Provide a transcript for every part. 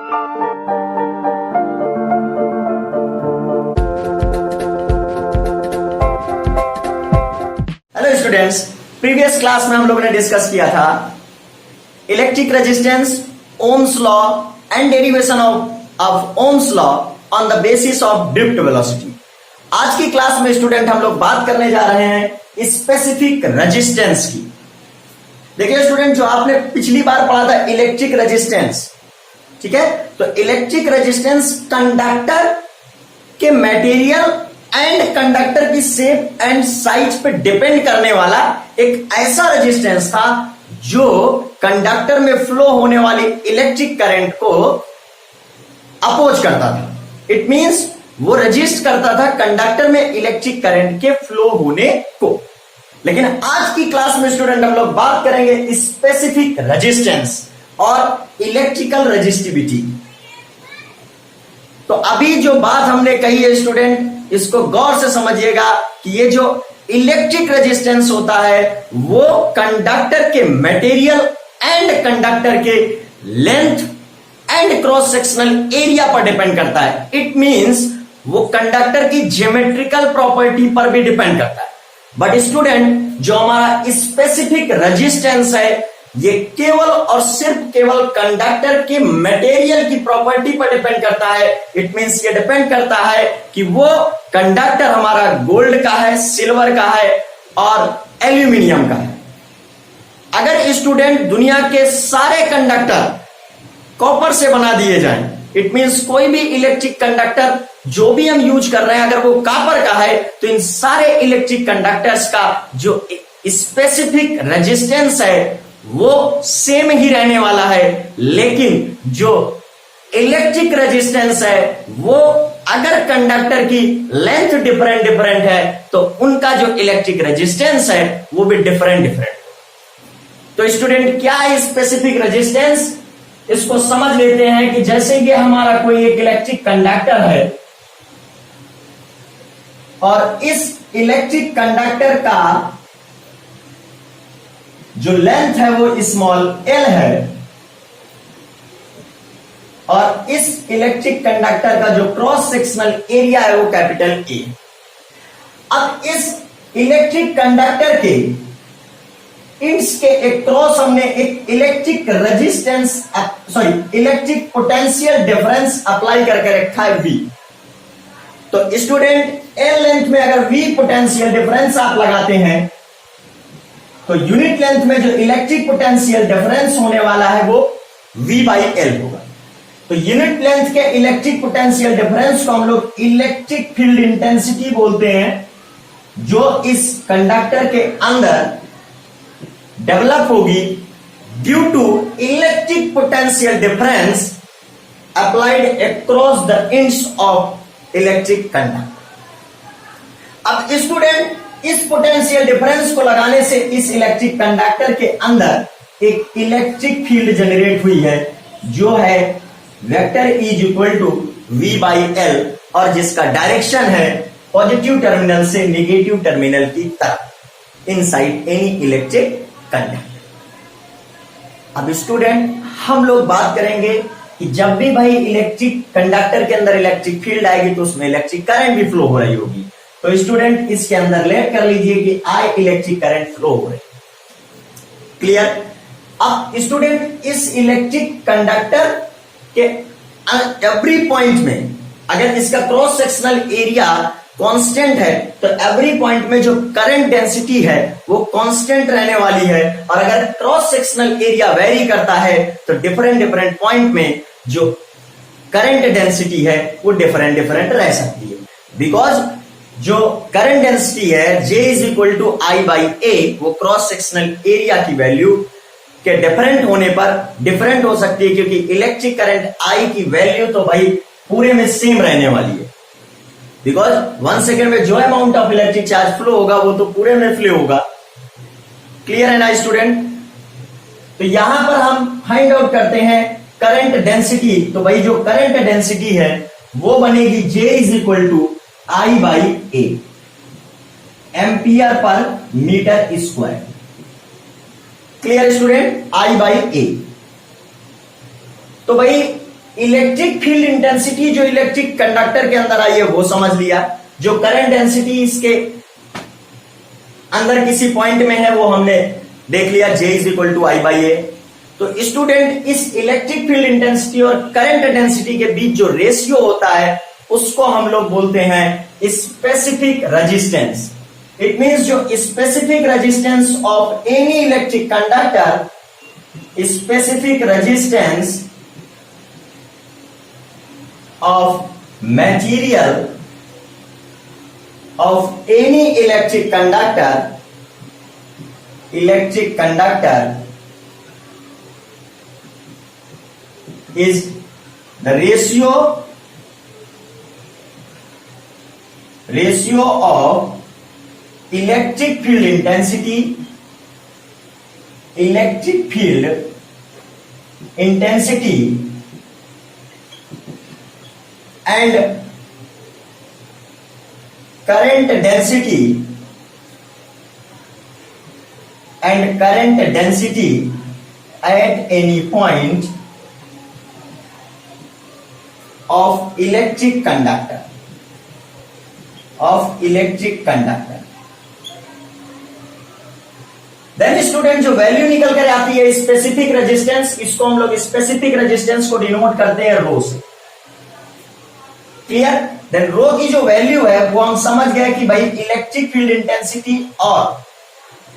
Hello students, previous class में हम लोगों ने डिस्कस किया था electric resistance, Ohm's law and derivation of Ohm's law on the basis of drift velocity. आज की क्लास में स्टूडेंट हम लोग बात करने जा रहे हैं स्पेसिफिक रेजिस्टेंस की। देखिए स्टूडेंट, जो आपने पिछली बार पढ़ा था इलेक्ट्रिक रेजिस्टेंस, ठीक है, तो इलेक्ट्रिक रेजिस्टेंस कंडक्टर के मटेरियल एंड कंडक्टर की शेप एंड साइज पे डिपेंड करने वाला एक ऐसा रेजिस्टेंस था जो कंडक्टर में फ्लो होने वाली इलेक्ट्रिक करंट को अपोज करता था। इट मींस वो रेजिस्ट करता था कंडक्टर में इलेक्ट्रिक करंट के फ्लो होने को। लेकिन आज की क्लास में स्टूडेंट हम लोग बात करेंगे स्पेसिफिक रेजिस्टेंस और इलेक्ट्रिकल रेजिस्टिविटी। तो अभी जो बात हमने कही है स्टूडेंट, इसको गौर से समझिएगा कि ये जो इलेक्ट्रिक रेजिस्टेंस होता है वो कंडक्टर के मटेरियल एंड कंडक्टर के length and cross sectional area पर डिपेंड करता है। इट मींस वो कंडक्टर की ज्योमेट्रिकल प्रॉपर्टी पर भी डिपेंड करता है। बट स्टूडेंट, जो हमारा स्पेसिफिक रेजिस्टेंस है ये केवल और सिर्फ केवल कंडक्टर के मटेरियल की प्रॉपर्टी पर डिपेंड करता है। इट मींस ये डिपेंड करता है कि वो कंडक्टर हमारा गोल्ड का है, सिल्वर का है और एल्यूमिनियम का है। अगर स्टूडेंट दुनिया के सारे कंडक्टर कॉपर से बना दिए जाएं, इट मींस कोई भी इलेक्ट्रिक कंडक्टर जो भी हम यूज कर रहे हैं अगर वो कॉपर का है, तो इन सारे इलेक्ट्रिक कंडक्टर्स का जो स्पेसिफिक रेजिस्टेंस है वो सेम ही रहने वाला है। लेकिन जो इलेक्ट्रिक रेजिस्टेंस है वो अगर कंडक्टर की लेंथ डिफरेंट है तो उनका जो इलेक्ट्रिक रेजिस्टेंस है वो भी डिफरेंट। तो स्टूडेंट, क्या है स्पेसिफिक रेजिस्टेंस, इसको समझ लेते हैं कि जैसे कि हमारा कोई एक इलेक्ट्रिक कंडक्टर है और इस इलेक्ट्रिक कंडक्टर का जो लेंथ है वो स्मॉल एल है और इस इलेक्ट्रिक कंडक्टर का जो क्रॉस सेक्शनल एरिया है वो कैपिटल ए। अब इस इलेक्ट्रिक कंडक्टर के इंड्स के एक क्रॉस हमने एक electric resistance electric potential difference apply करके रखा है V। तो स्टूडेंट, एल लेंथ में अगर V पोटेंशियल डिफरेंस आप लगाते हैं तो यूनिट लेंथ में जो इलेक्ट्रिक पोटेंशियल डिफरेंस होने वाला है वो V/L होगा। तो यूनिट लेंथ के इलेक्ट्रिक पोटेंशियल डिफरेंस को हम लोग इलेक्ट्रिक फील्ड इंटेंसिटी बोलते हैं, जो इस कंडक्टर के अंदर डेवलप होगी due to electric potential difference applied across the ends of electric conductor. अब स्टूडेंट, इस पोटेंशियल डिफरेंस को लगाने से इस इलेक्ट्रिक कंडक्टर के अंदर एक इलेक्ट्रिक फील्ड जनरेट हुई है जो है वेक्टर E = V/L और जिसका डायरेक्शन है पॉजिटिव टर्मिनल से नेगेटिव टर्मिनल की तरफ इनसाइड एनी इलेक्ट्रिक कंडक्टर। अब स्टूडेंट, हम लोग बात करेंगे कि जब भी भाई इलेक्ट्रिक कंडक्टर के अंदर इलेक्ट्रिक फील्ड आएगी तो उसमें इलेक्ट्रिक करंट भी फ्लो हो रही होगी। तो स्टूडेंट, इसके अंदर लेट कर लीजिए कि I इलेक्ट्रिक करंट फ्लो हो रही। क्लियर? अब स्टूडेंट, इस इलेक्ट्रिक कंडक्टर के एवरी पॉइंट में अगर इसका क्रॉस सेक्शनल एरिया कांस्टेंट है तो एवरी पॉइंट में जो करंट डेंसिटी है वो कांस्टेंट रहने वाली है। और अगर क्रॉस सेक्शनल एरिया वेरी करता है तो डिफरेंट पॉइंट में जो करंट डेंसिटी है वो डिफरेंट रह सकती है। बिकॉज जो करंट डेंसिटी है J = I/A वो क्रॉस सेक्शनल एरिया की वैल्यू के डिफरेंट होने पर डिफरेंट हो सकती है, क्योंकि इलेक्ट्रिक करंट I की वैल्यू तो भाई पूरे में सेम रहने वाली है। बिकॉज 1 सेकेंड में जो amount of electric charge flow होगा वो तो पूरे में फ्लो होगा। क्लियर है ना स्टूडेंट? तो यहां पर हम फाइंड आउट करते हैं करंट डेंसिटी। तो भाई जो करंट डेंसिटी है वो बनेगी J = I/A एम्पियर पर metre square. Clear student? I/A। तो भाई इलेक्ट्रिक फील्ड इंटेंसिटी जो इलेक्ट्रिक कंडक्टर के अंदर आई है वो समझ लिया, जो करंट डेंसिटी इसके अंदर किसी पॉइंट में है वो हमने देख लिया, J is equal to I by A. तो स्टूडेंट इस इलेक्ट्रिक फील्ड इंटेंसिटी और करंट डेंसिटी के बीच जो रेशियो होता है उसको हम लोग बोलते हैं स्पेसिफिक रेजिस्टेंस। इट मींस जो specific resistance of any electric conductor, specific resistance of material of any electric conductor is the ratio of electric field intensity and current density at any point of electric conductor. Then student जो value निकल कर आती है specific resistance, इसको हम लोग specific resistance को denote करते हैं रो से। क्लियर? देन रो की जो वैल्यू है वो हम समझ गए कि भाई इलेक्ट्रिक फील्ड इंटेंसिटी और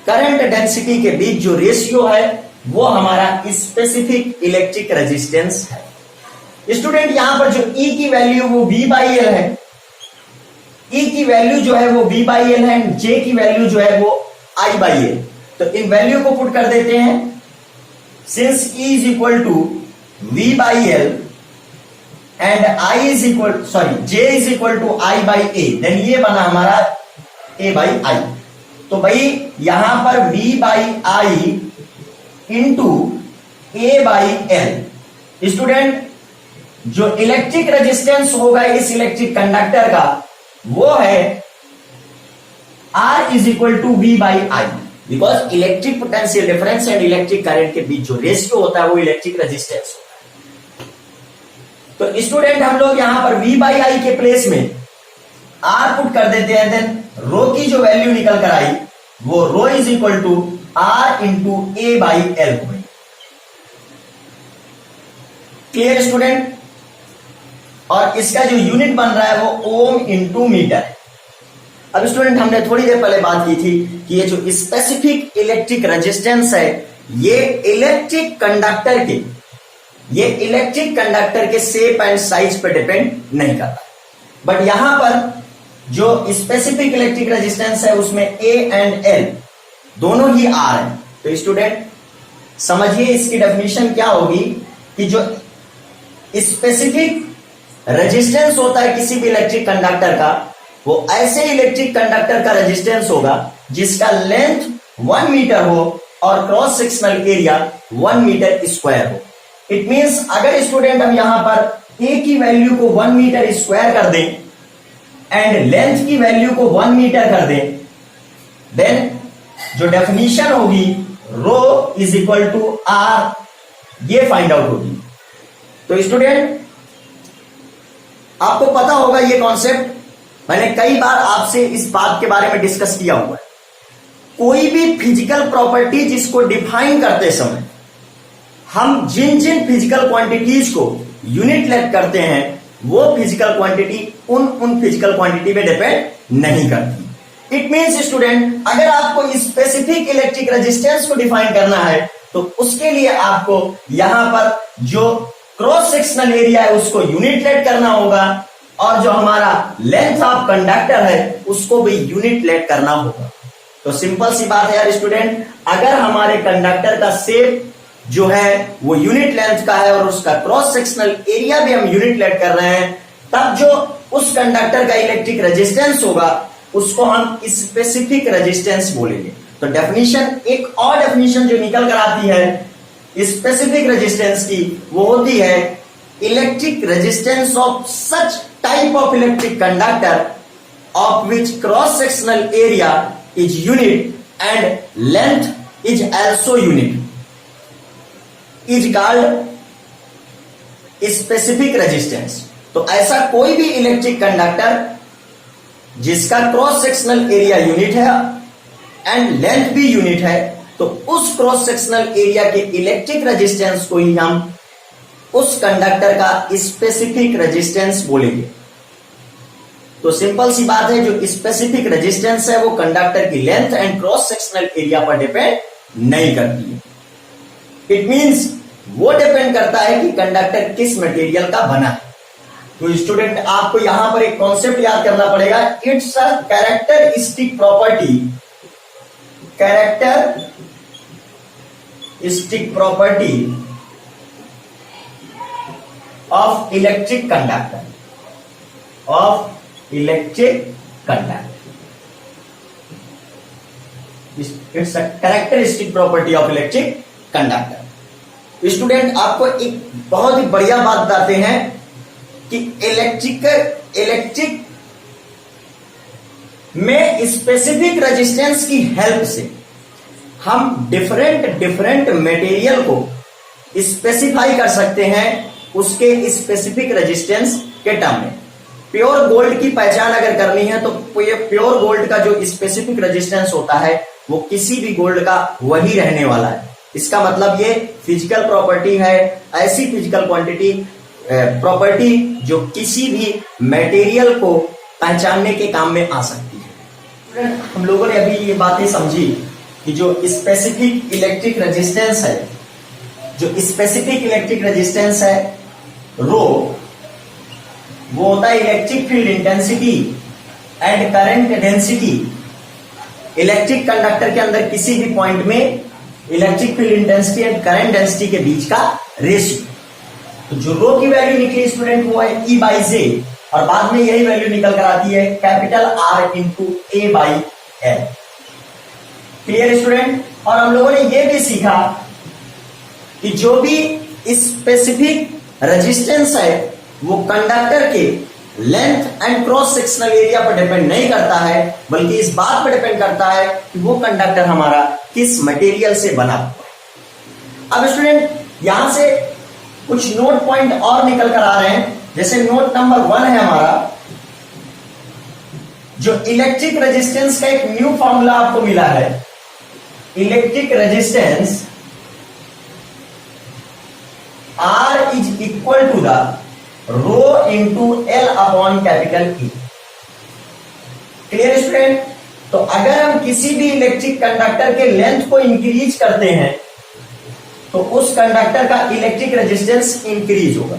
करंट डेंसिटी के बीच जो रेशियो है वो हमारा स्पेसिफिक इलेक्ट्रिक रेजिस्टेंस है। स्टूडेंट यहां पर जो E की वैल्यू वो V बाई एल है, E की वैल्यू जो है वो V बाई एल है, J की वैल्यू जो है वो I बाई एल। तो इन वैल्यू को पुट कर देते हैं। Since E is equal to V by L and J is equal to I by A, then ये बना हमारा A बाई I। तो भाई यहां पर V by I into A by L. Student जो इलेक्ट्रिक रेजिस्टेंस होगा इस इलेक्ट्रिक कंडक्टर का वो है R is equal to V by I, because electric potential difference and electric current के बीच जो रेशियो होता है वो इलेक्ट्रिक रेजिस्टेंस होता है। तो स्टूडेंट हम लोग यहां पर V बाई आई के प्लेस में R पुट कर देते हैं, देन रो की जो वैल्यू निकल कर आई वो rho is equal to R into A by L. Clear student? और इसका जो यूनिट बन रहा है वो ओम इंटू मीटर है। अब स्टूडेंट हमने थोड़ी देर पहले बात की थी कि ये जो स्पेसिफिक इलेक्ट्रिक रेजिस्टेंस है ये इलेक्ट्रिक कंडक्टर के शेप एंड साइज पर डिपेंड नहीं करता, बट यहां पर जो स्पेसिफिक इलेक्ट्रिक रेजिस्टेंस है उसमें A एंड L दोनों ही R है। तो स्टूडेंट समझिए इसकी डेफिनेशन क्या होगी कि जो स्पेसिफिक रेजिस्टेंस होता है किसी भी इलेक्ट्रिक कंडक्टर का वो ऐसे इलेक्ट्रिक कंडक्टर का रेजिस्टेंस होगा जिसका लेंथ 1 मीटर हो और cross sectional area 1 metre square हो। इट मींस अगर स्टूडेंट हम यहां पर A की वैल्यू को 1 मीटर स्क्वायर कर दें एंड लेंथ की वैल्यू को 1 मीटर कर दें, देन जो डेफिनेशन होगी रो इज इक्वल टू R, ये फाइंड आउट होगी। तो स्टूडेंट आपको पता होगा ये कॉन्सेप्ट, मैंने कई बार आपसे इस बात के बारे में डिस्कस किया हुआ है। कोई भी फिजिकल प्रॉपर्टी जिसको डिफाइन करते समय हम जिन जिन फिजिकल क्वांटिटीज को यूनिट लेट करते हैं वो फिजिकल क्वांटिटी उन फिजिकल क्वांटिटी पे डिपेंड नहीं करती। इट मींस स्टूडेंट अगर आपको स्पेसिफिक इलेक्ट्रिक रेजिस्टेंस को डिफाइन करना है तो उसके लिए आपको यहां पर जो क्रॉस सेक्शनल एरिया है उसको यूनिट लेट करना होगा और जो हमारा लेंथ ऑफ कंडक्टर है उसको भी यूनिट लेट करना होगा। तो सिंपल सी बात है यार स्टूडेंट, अगर हमारे कंडक्टर का शेप जो है वो यूनिट लेंथ का है और उसका क्रॉस सेक्शनल एरिया भी हम यूनिट लेट कर रहे हैं, तब जो उस कंडक्टर का इलेक्ट्रिक रेजिस्टेंस होगा उसको हम स्पेसिफिक रेजिस्टेंस बोलेंगे। तो डेफिनेशन, एक और डेफिनेशन जो निकल कर आती है स्पेसिफिक रेजिस्टेंस की वो होती है electric resistance of such type of electric conductor of which cross sectional area is unit and length is also unit is called specific resistance. तो ऐसा कोई भी इलेक्ट्रिक कंडक्टर जिसका क्रॉस सेक्शनल एरिया यूनिट है एंड लेंथ भी unit है, तो उस क्रॉस सेक्शनल एरिया के इलेक्ट्रिक रेजिस्टेंस को ही हम उस कंडक्टर का स्पेसिफिक रेजिस्टेंस बोलेंगे। तो सिंपल सी बात है, जो स्पेसिफिक रेजिस्टेंस है वो कंडक्टर की length and cross sectional area पर डिपेंड नहीं करती है। इट मींस वो डिपेंड करता है कि कंडक्टर किस मटेरियल का बना है। तो स्टूडेंट आपको यहां पर एक कॉन्सेप्ट याद करना पड़ेगा, it's a characteristic property of electric conductor, it's a characteristic property of electric conductor। Student आपको एक बहुत ही बढ़िया बात बताते हैं कि इलेक्ट्रिक में स्पेसिफिक रेजिस्टेंस की हेल्प से हम डिफरेंट मटेरियल को स्पेसिफाई कर सकते हैं उसके स्पेसिफिक रेजिस्टेंस के टर्म में। प्योर गोल्ड की पहचान अगर करनी है तो प्योर गोल्ड का जो स्पेसिफिक रेजिस्टेंस होता है वो किसी भी गोल्ड का वही रहने वाला है। इसका मतलब ये फिजिकल प्रॉपर्टी है, ऐसी फिजिकल प्रॉपर्टी जो किसी भी मटेरियल को पहचानने के काम में आ सकती है। हम लोगों ने अभी ये बातें समझी कि जो स्पेसिफिक इलेक्ट्रिक रेजिस्टेंस है रो, वो होता है electric field intensity and current density. Electric conductor के अंदर किसी भी पॉइंट में electric field intensity and current density के बीच का रेशियो। तो जो रो की वैल्यू निकली स्टूडेंट वो है E बाई जे, और बाद में यही वैल्यू निकल कर आती है capital R into A by L। Clear student? और हम लोगों ने ये भी सीखा कि जो भी स्पेसिफिक रेजिस्टेंस है वो कंडक्टर के length and cross sectional area पर डिपेंड नहीं करता है, बल्कि इस बात पर डिपेंड करता है कि वो कंडक्टर हमारा किस मटेरियल से बना। अब स्टूडेंट यहां से कुछ नोट पॉइंट और निकल कर आ रहे हैं। जैसे नोट नंबर 1 है हमारा, जो इलेक्ट्रिक रेजिस्टेंस का एक न्यू फॉर्मूला आपको मिला है। Electric resistance R is equal to the rho into L upon capital E। Clear student? तो अगर हम किसी भी इलेक्ट्रिक कंडक्टर के लेंथ को इंक्रीज करते हैं तो उस कंडक्टर का इलेक्ट्रिक रेजिस्टेंस इंक्रीज होगा,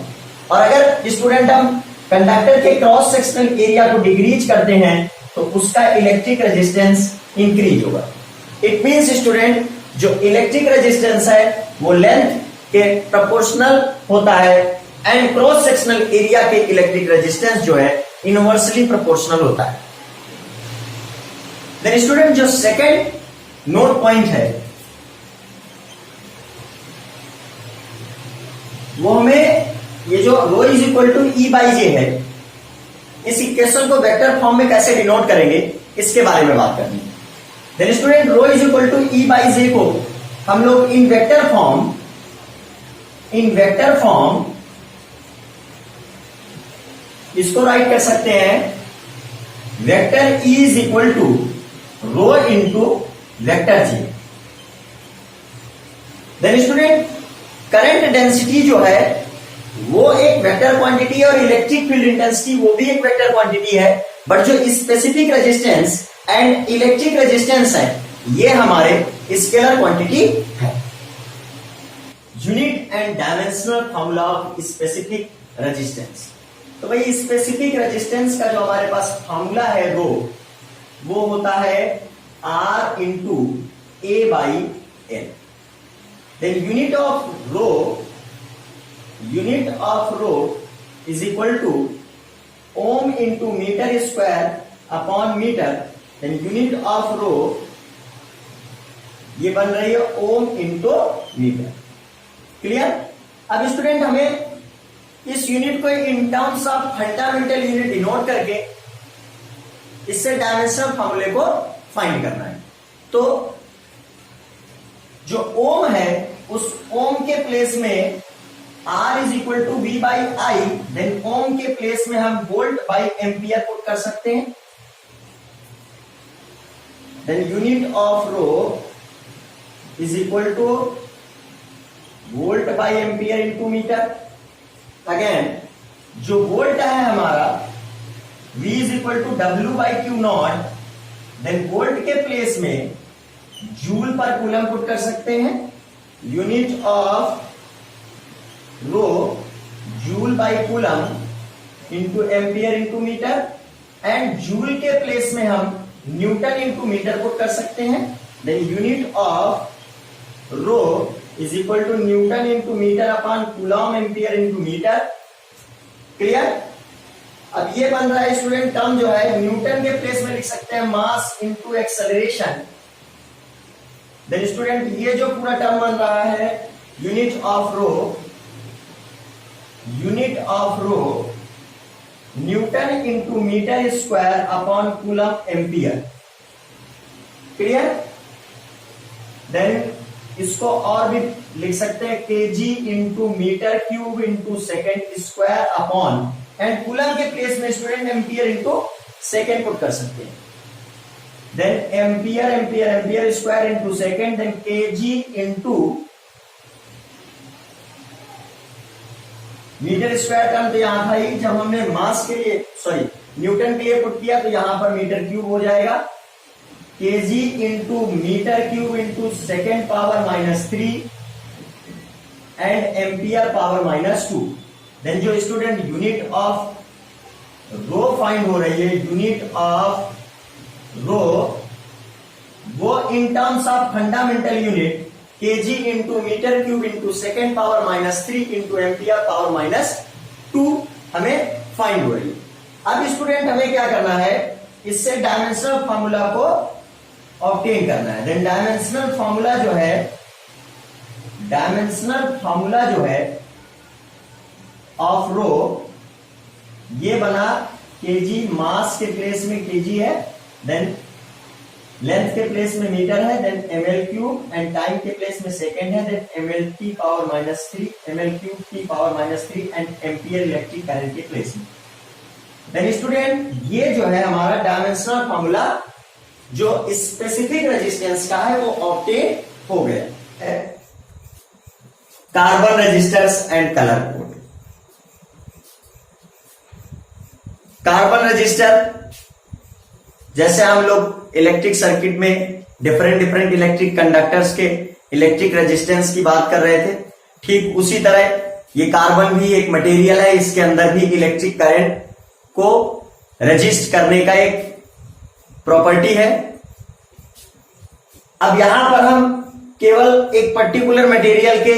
और अगर स्टूडेंट हम कंडक्टर के क्रॉस सेक्शनल एरिया को डिक्रीज करते हैं तो उसका इलेक्ट्रिक रेजिस्टेंस इंक्रीज होगा। इट मींस स्टूडेंट जो इलेक्ट्रिक रेजिस्टेंस है वो लेंथ के प्रोपोर्शनल होता है एंड क्रॉस सेक्शनल एरिया के इलेक्ट्रिक रेजिस्टेंस जो है इनवर्सली प्रोपोर्शनल होता है। देन स्टूडेंट जो सेकंड नोट पॉइंट है वो हमें ये जो rho is equal to E by J है, इस इक्वेशन को वेक्टर फॉर्म में कैसे डिनोट करेंगे इसके बारे में बात करनी है। Then student rho is equal to E by J को हम लोग इन वेक्टर फॉर्म इसको राइट कर सकते हैं vector E is equal to rho into vector J. Then student current density जो है वो एक वेक्टर क्वांटिटी है और इलेक्ट्रिक फील्ड इंटेंसिटी वो भी एक वेक्टर क्वांटिटी है, बट जो specific resistance and electric resistance है ये हमारे स्केलर क्वांटिटी है। Unit and dimensional formula of specific resistance. तो भाई स्पेसिफिक रेजिस्टेंस का जो हमारे पास फॉर्मूला है रो, वो होता है R into A by L। Then unit of rho is equal to ohm into metre square upon metre. Then unit of rho ये बन रही है ओम इंटू मीटर। क्लियर? अब स्टूडेंट हमें इस यूनिट को in terms of fundamental unit denote करके इससे डायमेंशनल फॉर्मूले को फाइंड करना है। तो जो ओम है उस ओम के प्लेस में R is equal to V by I, then ohm के प्लेस में हम वोल्ट बाई एम्पियर पुट कर सकते हैं। Then unit of rho is equal to volt by ampere into metre. Again जो वोल्ट है हमारा V is equal to W by Q naught, then volt के प्लेस में जूल पर कूलम पुट कर सकते हैं। Unit of rho joule by coulomb into ampere into metre, and joule के प्लेस में हम न्यूटन इंटू मीटर पुट कर सकते हैं। Then unit of rho is equal to newton into metre upon coulomb ampere into metre. Clear? अब ये बन रहा है स्टूडेंट टर्म जो है, न्यूटन के प्लेस में लिख सकते हैं mass into acceleration. Then student ये जो पूरा टर्म बन रहा है unit of rho newton into metre square upon coulomb ampere. Clear? Then इसको और भी लिख सकते हैं KG into metre cube into second square upon, and coulomb के प्लेस में student ampere into second put कर सकते हैं। Then ampere square into second, then KG into metre square term तो यहां था ही, जब हमने मास के लिए न्यूटन के लिए पुट किया तो यहां पर मीटर क्यूब हो जाएगा। KG into metre cube into second power -3 and ampere power -2। Then जो student unit of rho find हो रही है, यूनिट ऑफ रो वो in terms of fundamental unit KG into metre cube into second power -3 into ampere power -2 हमें find हो रही है। अब स्टूडेंट हमें क्या करना है, इससे डायमेंशनल फॉर्मूला को ऑब्टेन करना है। देन डायमेंशनल फॉर्मूला जो है ऑफ रो ये बना केजी, मास के प्लेस में केजी है, देन लेंथ के प्लेस में मीटर है, then ml cube, and time के प्लेस में सेकेंड है, then ml t power -3 ml cube t power -3 and ampere electric current के प्लेस में। देन स्टूडेंट ये जो है हमारा डायमेंशनल फॉर्मूला जो स्पेसिफिक रेजिस्टेंस का है वो ऑब्टेन हो गया है। Carbon resistors and colour code. Carbon resistor, जैसे हम लोग इलेक्ट्रिक सर्किट में डिफरेंट इलेक्ट्रिक कंडक्टर्स के इलेक्ट्रिक रेजिस्टेंस की बात कर रहे थे, ठीक उसी तरह ये कार्बन भी एक मटेरियल है, इसके अंदर भी इलेक्ट्रिक करंट को रजिस्ट करने का एक प्रॉपर्टी है। अब यहां पर हम केवल एक पर्टिकुलर मटेरियल के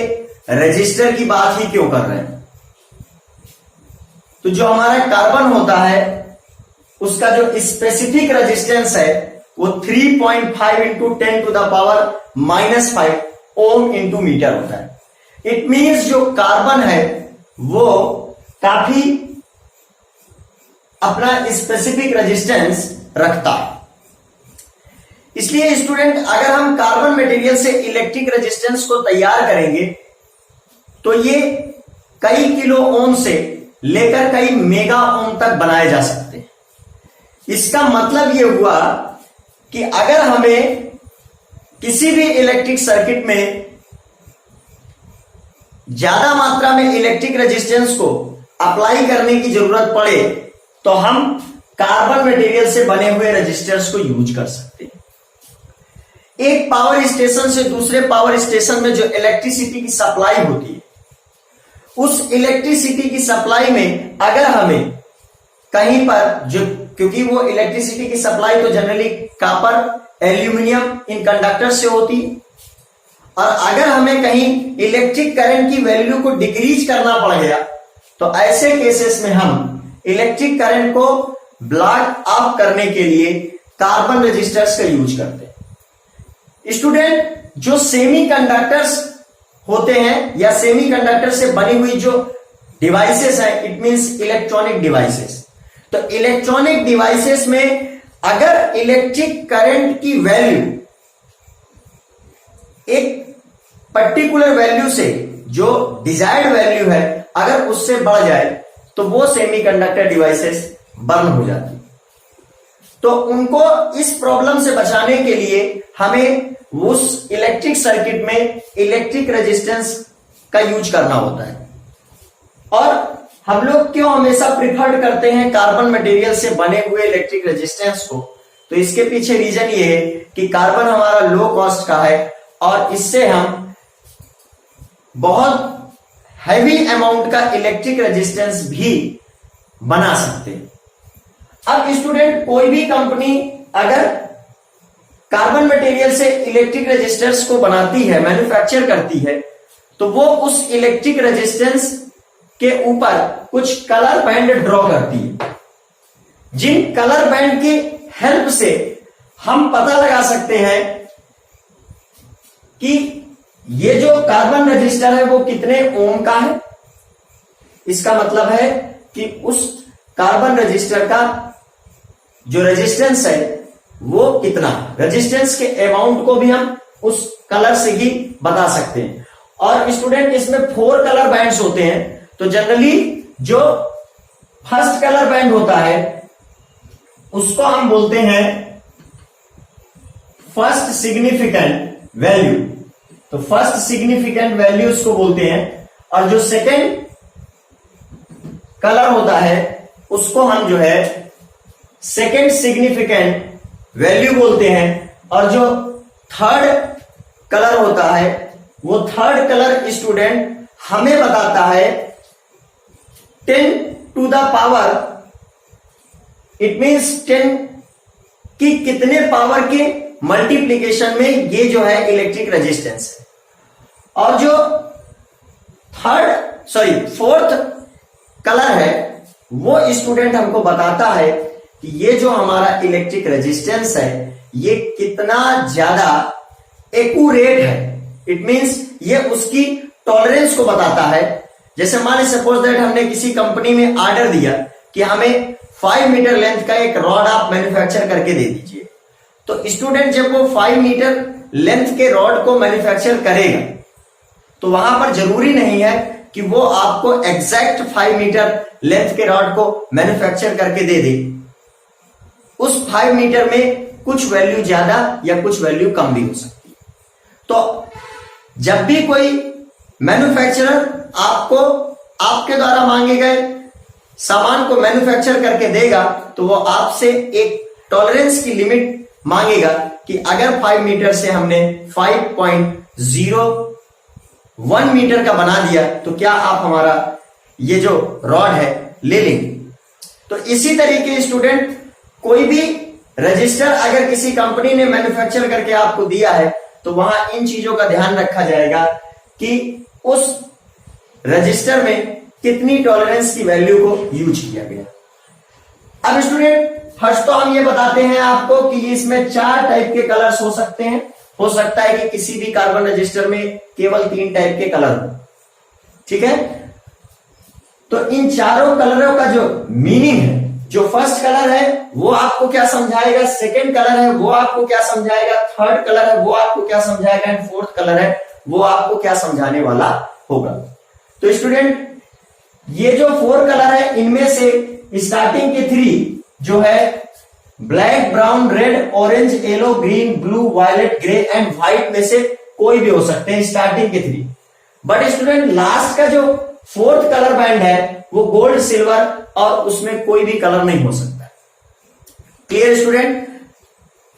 रजिस्टर की बात ही क्यों कर रहे हैं, तो जो हमारा कार्बन होता है उसका जो स्पेसिफिक रेजिस्टेंस है वो 3.5 into 10 to the power -5 ohm into metre होता है। इट मींस जो कार्बन है वो काफी अपना स्पेसिफिक रेजिस्टेंस रखता है। इसलिए स्टूडेंट अगर हम कार्बन मटेरियल से इलेक्ट्रिक रेजिस्टेंस को तैयार करेंगे तो ये कई किलो ओम से लेकर कई मेगा ओम तक बनाए जा सकते हैं। इसका मतलब यह हुआ कि अगर हमें किसी भी इलेक्ट्रिक सर्किट में ज्यादा मात्रा में इलेक्ट्रिक रेजिस्टेंस को अप्लाई करने की जरूरत पड़े तो हम कार्बन मटेरियल से बने हुए रेजिस्टर्स को यूज कर सकते हैं। एक पावर स्टेशन से दूसरे पावर स्टेशन में जो इलेक्ट्रिसिटी की सप्लाई होती है, उस इलेक्ट्रिसिटी की सप्लाई में अगर हमें कहीं पर जो, क्योंकि वो इलेक्ट्रिसिटी की सप्लाई तो जनरली कॉपर, एल्यूमिनियम इन कंडक्टर से होती, और अगर हमें कहीं इलेक्ट्रिक करंट की वैल्यू को डिक्रीज करना पड़ गया तो ऐसे केसेस में हम इलेक्ट्रिक करंट को ब्लॉक ऑफ करने के लिए कार्बन रेजिस्टर्स का यूज करते हैं। स्टूडेंट जो सेमीकंडक्टर्स होते हैं या सेमीकंडक्टर से बनी हुई जो डिवाइसेस है, इट मींस इलेक्ट्रॉनिक डिवाइसेस, तो इलेक्ट्रॉनिक डिवाइसेस में अगर इलेक्ट्रिक करंट की वैल्यू एक पर्टिकुलर वैल्यू से जो डिजायर्ड वैल्यू है अगर उससे बढ़ जाए तो वो सेमीकंडक्टर डिवाइसेस बर्न हो जाती। तो उनको इस प्रॉब्लम से बचाने के लिए हमें उस इलेक्ट्रिक सर्किट में इलेक्ट्रिक रेजिस्टेंस का यूज करना होता है। और हम लोग क्यों हमेशा प्रिफर्ड करते हैं कार्बन मटेरियल से बने हुए इलेक्ट्रिक रेजिस्टेंस को? तो इसके पीछे रीजन ये है कि कार्बन हमारा लो कॉस्ट का है और इससे हम बहुत हैवी अमाउंट का इलेक्ट्रिक रेजिस्टेंस भी बना सकते हैं। अब स्टूडेंट, कोई भी कंपनी अगर कार्बन मटेरियल से इलेक्ट्रिक रेजिस्टेंस को बनाती है, मैन्युफैक्चर करती है, तो वो उस इलेक्ट्रिक रेजिस्टेंस के ऊपर कुछ कलर बैंड ड्रॉ करती है, जिन कलर बैंड की हेल्प से हम पता लगा सकते हैं कि ये जो कार्बन रजिस्टर है वो कितने ओम का है। इसका मतलब है कि उस कार्बन रजिस्टर का जो रेजिस्टेंस है वो कितना, रेजिस्टेंस के अमाउंट को भी हम उस कलर से ही बता सकते हैं। और स्टूडेंट, इसमें 4 कलर बैंड्स होते हैं। तो जनरली जो फर्स्ट कलर बैंड होता है उसको हम बोलते हैं फर्स्ट सिग्निफिकेंट वैल्यू। तो फर्स्ट सिग्निफिकेंट वैल्यू उसको बोलते हैं। और जो सेकेंड कलर होता है उसको हम जो है सेकेंड सिग्निफिकेंट वैल्यू बोलते हैं। और जो थर्ड कलर होता है वो थर्ड कलर स्टूडेंट हमें बताता है 10 to the power, it means 10 की कितने पावर के मल्टीप्लीकेशन में ये जो है इलेक्ट्रिक रेजिस्टेंस है। और जो फोर्थ कलर है वो स्टूडेंट हमको बताता है कि ये जो हमारा इलेक्ट्रिक रेजिस्टेंस है ये कितना ज्यादा एक्यूरेट है। इट मींस ये उसकी टॉलरेंस को बताता है। जैसे मान सपोज दैट हमने किसी कंपनी में ऑर्डर दिया कि हमें 5 मीटर लेंथ का एक रॉड आप मैन्युफैक्चर करके दे दीजिए। तो स्टूडेंट जब वो 5 मीटर लेंथ के रॉड को मैन्युफैक्चर करेगा तो वहां पर जरूरी नहीं है कि वो आपको एग्जैक्ट 5 मीटर लेंथ के रॉड को मैन्युफैक्चर करके दे दे। उस 5 मीटर में कुछ वैल्यू ज्यादा या कुछ वैल्यू कम भी हो सकती है। तो जब भी कोई मैन्युफैक्चरर आपको आपके द्वारा मांगे गए सामान को मैन्युफैक्चर करके देगा तो वो आपसे एक टॉलरेंस की लिमिट मांगेगा कि अगर 5 मीटर से हमने 5.01 मीटर का बना दिया तो क्या आप हमारा ये जो रॉड है ले लेंगे। तो इसी तरीके स्टूडेंट, कोई भी रजिस्टर अगर किसी कंपनी ने मैन्युफैक्चर करके आपको दिया है तो वहां इन चीजों का ध्यान रखा जाएगा कि उस रजिस्टर में कितनी टॉलरेंस की वैल्यू को यूज किया गया। अब स्टूडेंट, फर्स्ट तो हम ये बताते हैं आपको कि इसमें 4 टाइप के कलर्स हो सकते हैं। हो सकता है कि किसी भी कार्बन रजिस्टर में केवल 3 टाइप के कलर हो, ठीक है। तो इन चारों कलरों का जो मीनिंग है, जो फर्स्ट कलर है वो आपको क्या समझाएगा, सेकेंड कलर है वो आपको क्या समझाएगा, थर्ड कलर है वो आपको क्या समझाएगा, एंड फोर्थ कलर है वो आपको क्या समझाने वाला होगा। तो स्टूडेंट, ये जो 4 कलर है इनमें से स्टार्टिंग के 3 जो है black, brown, red, orange, yellow, green, blue, violet, grey and white में से कोई भी हो सकते हैं, स्टार्टिंग के 3। बट स्टूडेंट, लास्ट का जो 4th कलर बैंड है वो गोल्ड, सिल्वर और उसमें कोई भी कलर नहीं हो सकता। Clear student?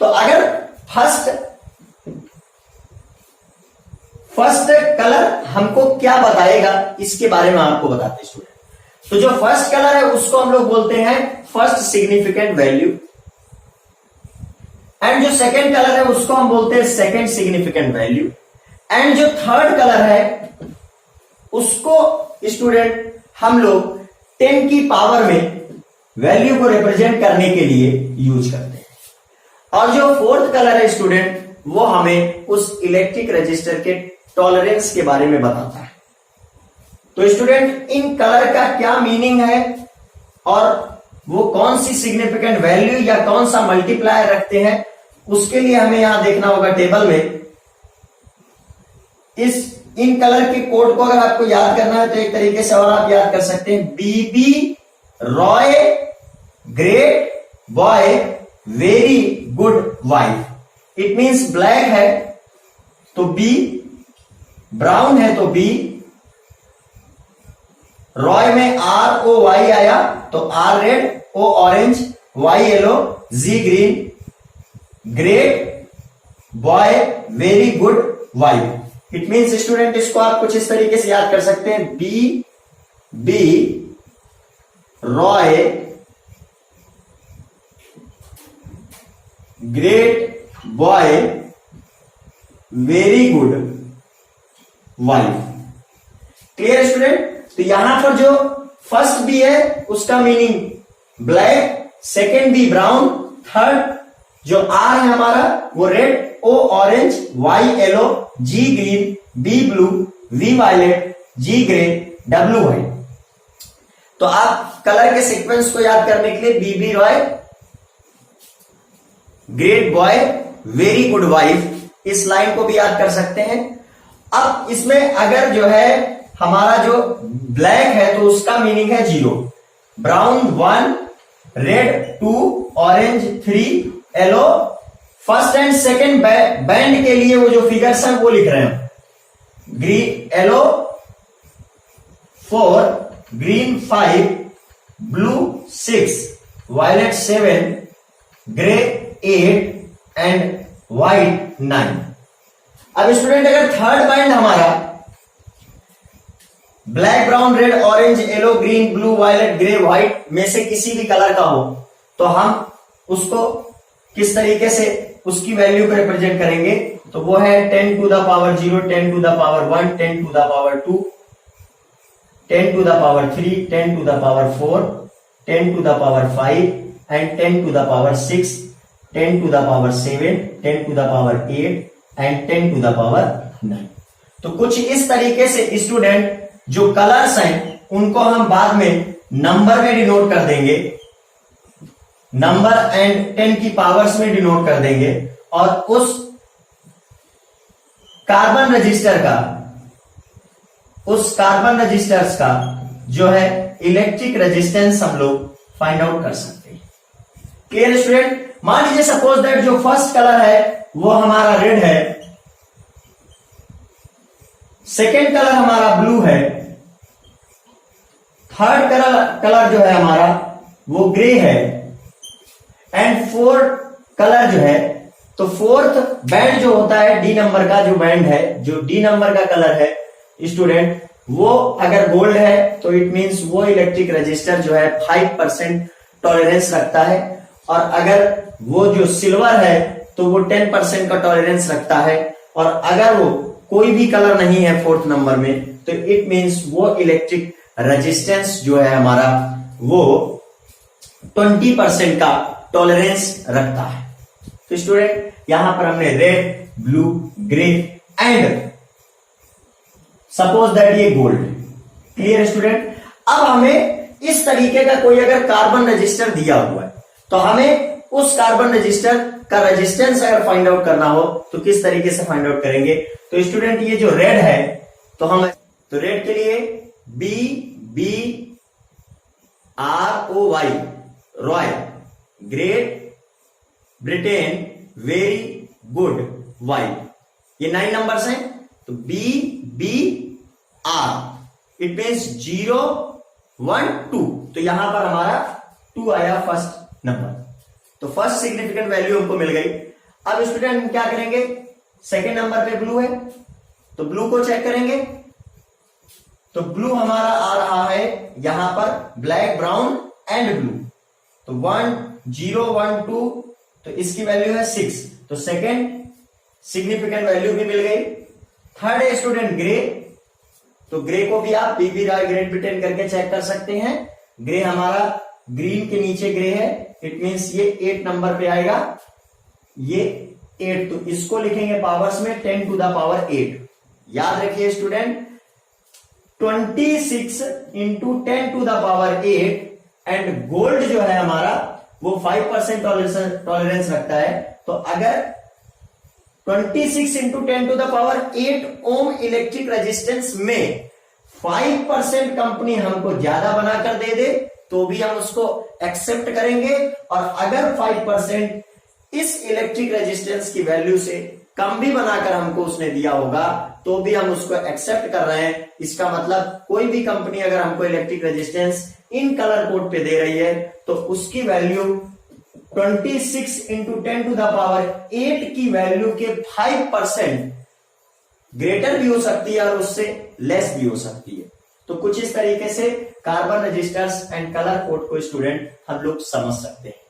तो अगर फर्स्ट कलर हमको क्या बताएगा इसके बारे में आपको बताते हैं स्टूडेंट। तो जो फर्स्ट कलर है उसको हम लोग बोलते हैं फर्स्ट सिग्निफिकेंट वैल्यू, एंड जो सेकेंड कलर है उसको हम बोलते हैं सेकेंड सिग्निफिकेंट वैल्यू, एंड जो थर्ड कलर है उसको स्टूडेंट हम लोग 10 की पावर में वैल्यू को रिप्रेजेंट करने के लिए यूज करते हैं। और जो 4th कलर है स्टूडेंट वो हमें उस इलेक्ट्रिक रजिस्टर के टॉलरेंस के बारे में बताता है। तो स्टूडेंट, इन कलर का क्या मीनिंग है और वो कौन सी सिग्निफिकेंट वैल्यू या कौन सा मल्टीप्लायर रखते हैं उसके लिए हमें यहां देखना होगा टेबल में। इन कलर के कोड को अगर आपको याद करना है तो एक तरीके से और आप याद कर सकते हैं, BB Roy great boy very good wife. It means black है तो बी, ब्राउन है तो बी, रॉय में आर ओ वाई आया तो R red, O orange, Y yellow, G green, great boy very good wife. It means student इसको आप कुछ इस तरीके से याद कर सकते हैं, B B Roy great boy very good wife. Clear student? तो यहां पर जो फर्स्ट बी है उसका meaning black, second B brown, third जो आर है हमारा वो red, O orange, Y yellow, G green, B blue, V violet, G grey, W white. तो आप कलर के सीक्वेंस को याद करने के लिए BB Roy great boy very good wife इस लाइन को भी याद कर सकते हैं। अब इसमें अगर जो है हमारा जो ब्लैक है तो उसका मीनिंग है 0, brown 1, red 2, orange 3, yellow first and second band के लिए वो जो फिगर्स हैं वो लिख रहे हैं, green yellow 4, green 5, blue 6, violet 7, grey 8 and white 9। अब स्टूडेंट अगर थर्ड बैंड हमारा black, brown, red, orange, yellow, green, blue, violet, grey, white में से किसी भी कलर का हो तो हम उसको किस तरीके से उसकी वैल्यू को रिप्रेजेंट करेंगे? तो वो है 10 to the power 0, 10 to the power 1, 10 to the power 2, 10 to the power 3, 10 to the power 4, 10 to the power 5 and 10 to the power 6, 10 to the power 7, 10 to the power 8 and 10 to the power 9। तो कुछ इस तरीके से student जो colours हैं उनको हम बाद में नंबर में डिनोट कर देंगे, नंबर एंड 10 की पावर्स में डिनोट कर देंगे और उस कार्बन रजिस्टर्स का जो है इलेक्ट्रिक रेजिस्टेंस हम लोग फाइंड आउट कर सकते हैं। Clear student? मान लीजिए सपोज दैट जो फर्स्ट कलर है वो हमारा रेड है, सेकेंड कलर हमारा ब्लू है, थर्ड कलर जो है हमारा वो ग्रे है एंड फोर्थ कलर जो है, तो फोर्थ बैंड जो होता है डी नंबर का जो बैंड है, जो डी नंबर का कलर है स्टूडेंट वो अगर गोल्ड है तो इट मींस वो इलेक्ट्रिक रजिस्टर जो है 5% टॉलरेंस रखता है और अगर वो जो सिल्वर है तो वो 10% का टॉलरेंस रखता है और अगर वो कोई भी कलर नहीं है फोर्थ नंबर में तो इट मींस वो इलेक्ट्रिक रेजिस्टेंस जो है हमारा वो 20% का टॉलरेंस रखता है। तो स्टूडेंट यहां पर हमने red, blue, grey and suppose that ये गोल्ड। Clear student? अब हमें इस तरीके का कोई अगर कार्बन रजिस्टर दिया हुआ है तो हमें उस कार्बन रजिस्टर का रेजिस्टेंस अगर फाइंड आउट करना हो तो किस तरीके से फाइंड आउट करेंगे? तो स्टूडेंट ये जो रेड है तो हम तो रेड के लिए B R O Y Roy great Britain very good wife, ये 9 नंबर्स हैं। तो बी आर इट मीन्स 0 1 2, तो यहां पर हमारा 2 आया फर्स्ट नंबर, तो फर्स्ट सिग्निफिकेंट वैल्यू हमको मिल गई। अब स्टूडेंट हम क्या करेंगे? सेकेंड नंबर पे ब्लू है तो ब्लू को चेक करेंगे, तो ब्लू हमारा आ रहा है यहां पर ब्लैक, ब्राउन एंड ब्लू, तो 1 0 1 2, तो इसकी वैल्यू है 6, तो सेकेंड सिग्निफिकेंट वैल्यू भी मिल गई। थर्ड है स्टूडेंट ग्रे, तो ग्रे को भी आप बीबी रॉय ग्रेट ब्रिटेन करके चेक कर सकते हैं। ग्रे हमारा ग्रीन के नीचे ग्रे है, इट मींस ये 8 नंबर पे आएगा, ये 8, तो इसको लिखेंगे पावर्स में 10 to the power 8। याद रखिए student 26 into 10 to the power 8 and gold जो है हमारा वो 5% टॉलरेंस रखता है, तो अगर 26 इंटू 10⁸ ओम इलेक्ट्रिक रेजिस्टेंस में 5% कंपनी हमको ज्यादा बनाकर दे दे तो भी हम उसको एक्सेप्ट करेंगे, और अगर 5% इस इलेक्ट्रिक रेजिस्टेंस की वैल्यू से कम भी बनाकर हमको उसने दिया होगा तो भी हम उसको एक्सेप्ट कर रहे हैं। इसका मतलब कोई भी कंपनी अगर हमको electric resistance in colour code पे दे रही है तो उसकी वैल्यू 26 इंटू 10⁸ की वैल्यू के 5% ग्रेटर भी हो सकती है और उससे लेस भी हो सकती है। तो कुछ इस तरीके से carbon resistors and colour code को स्टूडेंट हम लोग समझ सकते हैं।